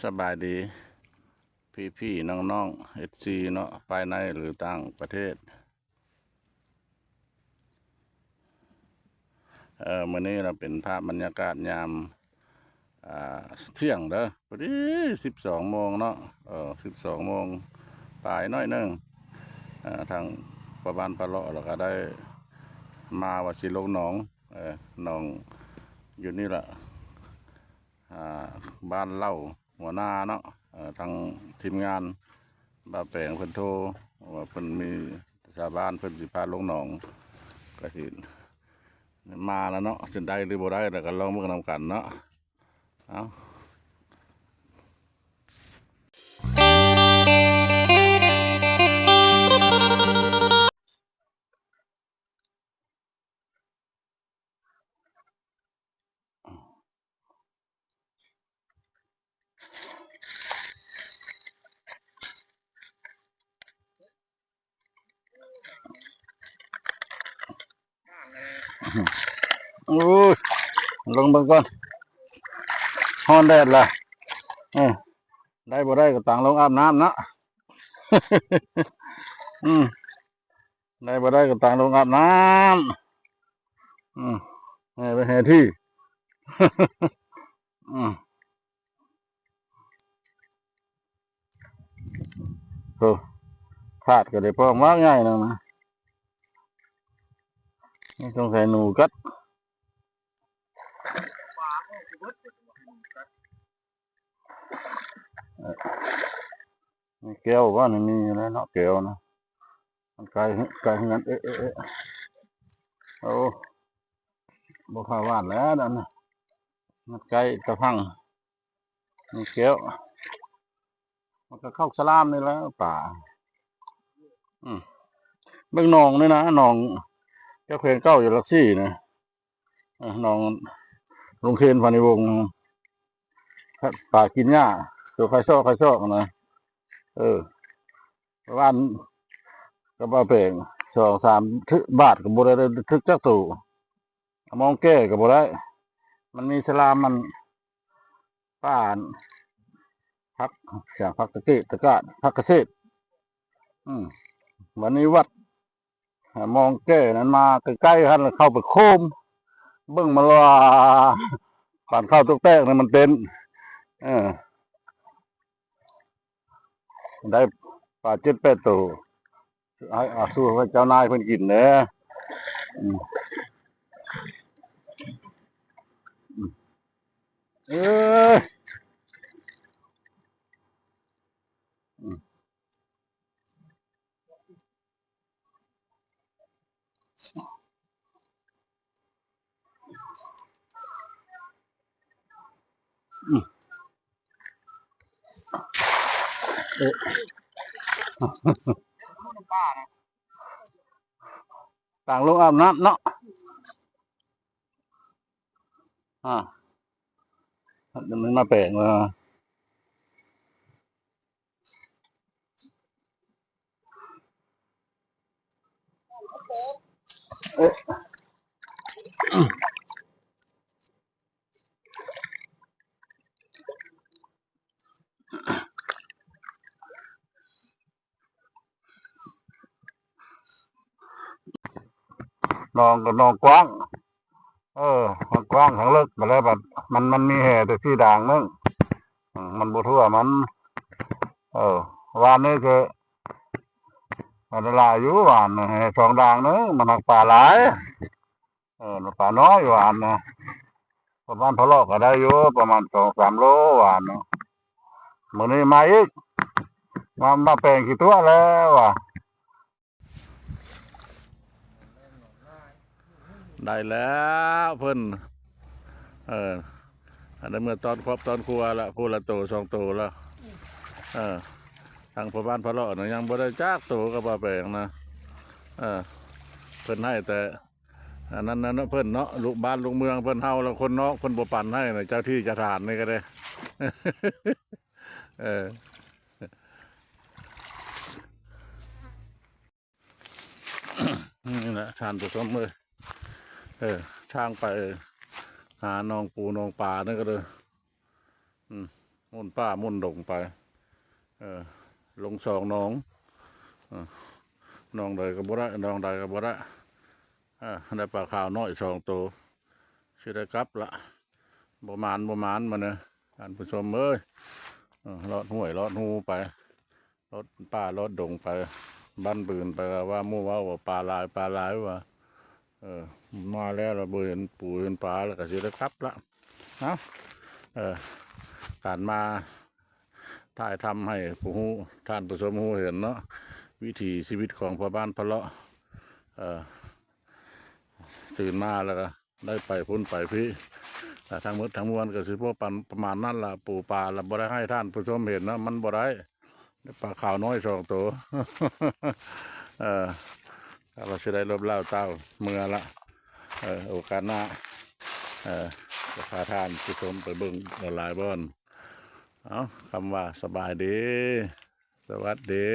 สบายดีพี่น้องSCเนาะภายในหรือต่างประเทศมื้อนี้เราเป็นภาพบรรยากาศยามอ่เที่ยงเด้อพอดี12 โมงเนาะ12 โมงปลายน้อยนึงทางประบานปะเลาะแล้วก็ได้มาว่าสิลงหนองหนองอยู่นี่ล่ะบ้านเล่าหัวหน้าเนาะทางทีมงานบ่าวแปลงเพิ่นโทรว่าเพิ่นมีชาวบ้านเพิ่นสิพาลงหนองก็สิมาแล้วเนาะสิได้หรือบ่ได้แล้วก็ลองเบิ่งนำกันเนาะเอาโอ้ยลงเบิ่งก่อนฮ้อนแดดล่ะได้บ่ได้ก็ต่างลงอาบน้ำเนาะ อืมได้บ่ได้ก็ต่างลงอาบน้ำให้ไปแห่ที่ อืมโอ้ขาดก็ได้พองมากง่ายนึงนะนี่ต้องใส่หนูกัดแก้วว่านี่มีอยู่แล้วเนาะแก้วนะมันไกลงั้นโอ้บ่พาว่านแล้วนั่นน่ะมันไกลตะพังนี่แก้วมันก็เข้าสลามนี่แล้วป่าเบิ่งหนองนี่นะหนองเจ้าเพลงเก้าอยู่ลักซี่นะหนองลงเคนพานิวงศ์ป่ากินหญ้าตัวใครชอบนะว่านก็บ่แพง2-3 บาทก็บ่ได้ทึกจักตู่มองแก้ก็บ่ได้มันมีสลามมันป้านพักอย่างพักตะเกะตะกาดพักเกษตรวันนี้วัดมองแก้นั้นมาใกล้ๆกันเข้าไปโคมเบิ่งมาว่าป่านเข้าตุกแตกนั้นมันเป็นเออได้ปลา7-8 ตัวให้สู้ให้เจ้านายเพิ่นกินเด้อเอ้ยต่างลงอาบน้ำเนาะมันมาแปลงมานองก็นองกว้างมันกว้างทั้งเลิกมาแล้วบัดมันมีแห่แต่ที่ด่างนึงมันบ่ทั่วมันวานนี้คือมันละลายอยู่วานแห่2 ด่างนึงมันหักปลาหลายปลาน้อยวานนะประมาณพะเลาะก็ได้อยู่ประมาณ2-3 โลวานนะมื้อนี้มาอีกมาแปลงกี่ตัวแล้วว่ะได้แล้วเพิ่นอันนั้นเมื่อตอนครบตอนครัวละพูละโต2 โตแล้วทางพ่อบ้านพ่อเลาะนะยังบ่ได้จักโตกับบ่าแปลงนะเพิ่นให้แต่อันนั้นนะเพิ่นเนาะลูกบ้านลูกเมืองเพิ่นเฮาแล้วคนนอกเพิ่นบ่ปั่นให้นะเจ้าที่เจ้าทานนี่ก็ได้ เออนี่แหละทานผู้ชมเลยทางไปหาน้องปูน้องปลานั่นก็เลย มุ่นป้ามุ่นดงไปลงสองหน้องหน้องใดก็บ่ได้หน้องใดก็บ่ได้ได้ปลาขาวน้อย2 ตัวสิได้กลับละบ่มานมาเนอะท่านผู้ชมเอ้ยลอดห้วยลอดหูไปรถป้ารถดงไปบ้านปืนไปว่าหมู่ว่าปลาหลายว่ามาแล้วเราเห็นปูเห็นปลาแล้วก็สิได้กลับละนะการมาถ่ายทำให้ผู้ฮู้ท่านผู้ชมฮู้เห็นเนาะวิถีชีวิตของพ่อบ้านพะเลาะตื่นมาแล้วก็ได้ไปพุ่นไปพี่แต่ทั้งหมดทั้งมวลก็คือพวกประมาณนั้นล่ะปูปลาเราบ่ได้ให้ท่านผู้ชมเห็นนะมันบ่ได้ปลาขาวน้อย2 ตัวเราจะได้รบเล่าเต้าเมื่อละโอกาสหน้าจะพาท่านผู้ชมไปเบิ่งหลายบ่อนเอาคำว่าสบายดีสวัสดี